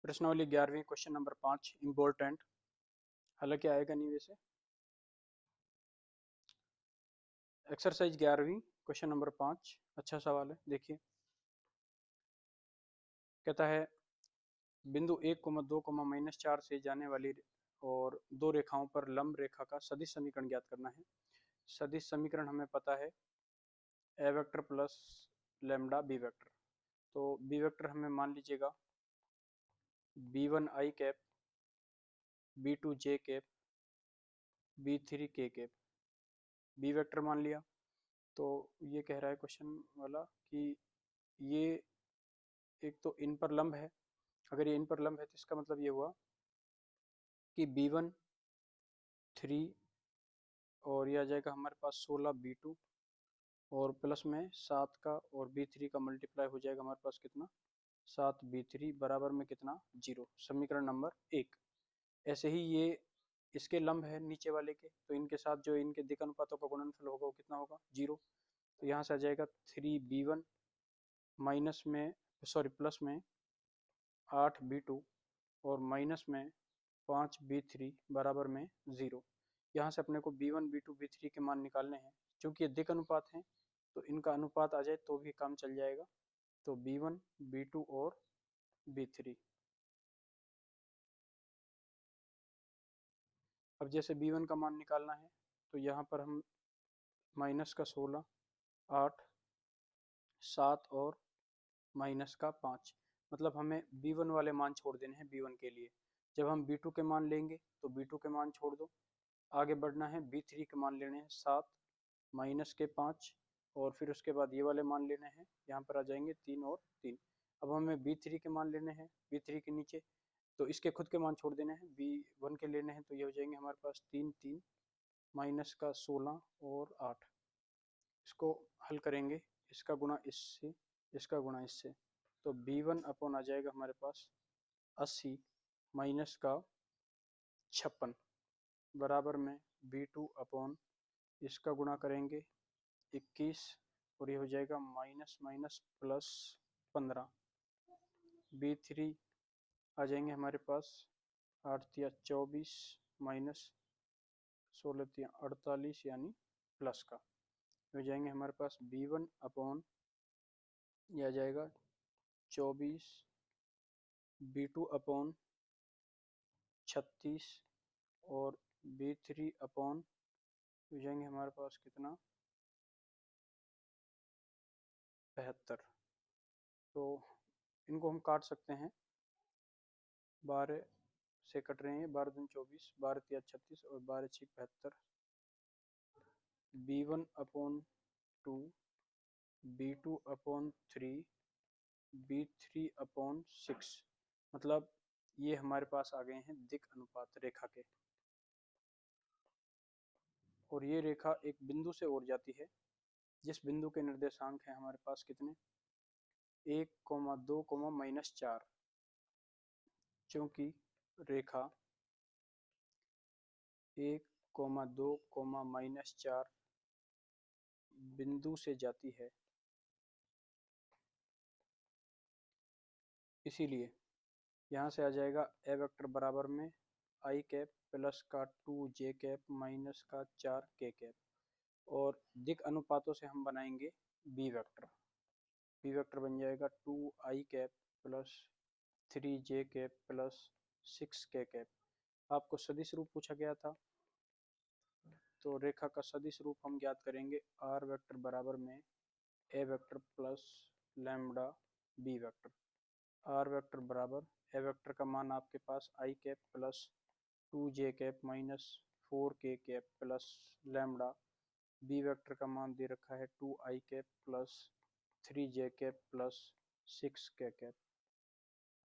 प्रश्नावली 11वीं question number 5 important. हालांकि आएगा नहीं वैसे। एक्सरसाइज 11वीं क्वेश्चन नंबर 5 अच्छा सवाल है, देखिए। कहता है बिंदु 1,2,-4 से जाने वाली और दो रेखाओं पर लंब रेखा का सदिश समीकरण ज्ञात करना है। सदिश समीकरण हमें पता है A vector plus lambda B vector. तो बी वेक्टर हमें मान लीजिएगा b1 i cap, b2 j cap, b3 k cap. B vector मान लिया। तो ये कह रहा है क्वेश्चन वाला कि ये एक तो इन पर लंब है। अगर ये इन पर लंब है तो इसका मतलब ये हुआ कि b1 3 और ये आ जाएगा हमारे पास 16 b2 और प्लस में 7 का और b3 का मल्टीप्लाई हो जाएगा हमारे पास कितना 7 b3 बराबर में कितना 0। समीकरण नंबर 1। ऐसे ही ये इसके लंब है नीचे वाले के, तो इनके साथ जो इनके दिक् अनुपातों का गुणनफल होगा वो कितना होगा 0। तो यहाँ से आ जाएगा 3b1 माइनस में प्लस में 8b2 और माइनस में 5b3 बराबर में 0। यहाँ से अपने को b1 b2 b3 के मान निकालने हैं। क्योंकि ये दिक् अनुपात हैं तो इनका अनुपात आ जाए तो भी काम चल जाएगा। तो b1 b2 और b3। अब जैसे b1 का मान निकालना है तो यहाँ पर हम माइनस का 16, 8, 7 और माइनस का 5, मतलब हमें b1 वाले मान छोड़ देने हैं b1 के लिए। जब हम b2 के मान लेंगे तो b2 के मान छोड़ दो। आगे बढ़ना है b3 के मान लेने हैं 7 माइनस के 5 और फिर उसके बाद ये वाले मान लेने हैं। यहाँ पर आ जाएंगे 3 और 3। अब हमें b3 के मान लेने हैं b3 के नीचे, तो इसके खुद के मान छोड़ देने हैं। b1 के लेने हैं तो ये हो जाएंगे हमारे पास 3 3 माइनस का 16 और 8। इसको हल करेंगे, इसका गुणा इससे, इसका गुणा इससे, तो b1 अपॉन आ जाएगा हमारे पास 80 माइनस का 56 बराबर में b2 अपॉन इसका गुणा करेंगे 21 और ये हो जाएगा माइनस माइनस प्लस 15। b3 आ जाएंगे हमारे पास 8 तिया 24 माइनस 16 तिया 48 यानी प्लस का हो जाएंगे हमारे पास b1 अपॉन यह आ जाएगा 24 b2 अपॉन 36 और b3 अपॉन हो जाएंगे हमारे पास कितना 72। तो इनको हम काट सकते हैं, 12 से कट रहे हैं, 12 दूनी 24, 12 तिया 36 और 12 छिक 72। b1 upon 2, b2 upon 3, b3 upon 6, मतलब ये हमारे पास आ गए हैं दिक् अनुपात रेखा के। और ये रेखा एक बिंदु से और जाती है जिस बिंदु के निर्देशांक हैं हमारे पास कितने 1, 2, -4। क्योंकि रेखा 1, 2, -4 बिंदु से जाती है, इसीलिए यहाँ से आ जाएगा ए वेक्टर बराबर में आई कैप प्लस का 2 जे कैप माइनस का 4 के कैप। और दिक् अनुपातों से हम बनाएंगे बी वेक्टर। बी वेक्टर बन जाएगा 2 I cap plus 3 J cap plus 6 K cap. आपको सदिश रूप पूछा गया था तो रेखा का सदिश रूप हम ज्ञात करेंगे आर वेक्टर बराबर में A vector plus lambda B vector. R vector बराबर ए वेक्टर का मान आपके पास I cap plus 2 J cap minus 4 K cap plus lambda. B vector का मान दे रखा है 2 I cap plus 3 J cap plus 6 K cap.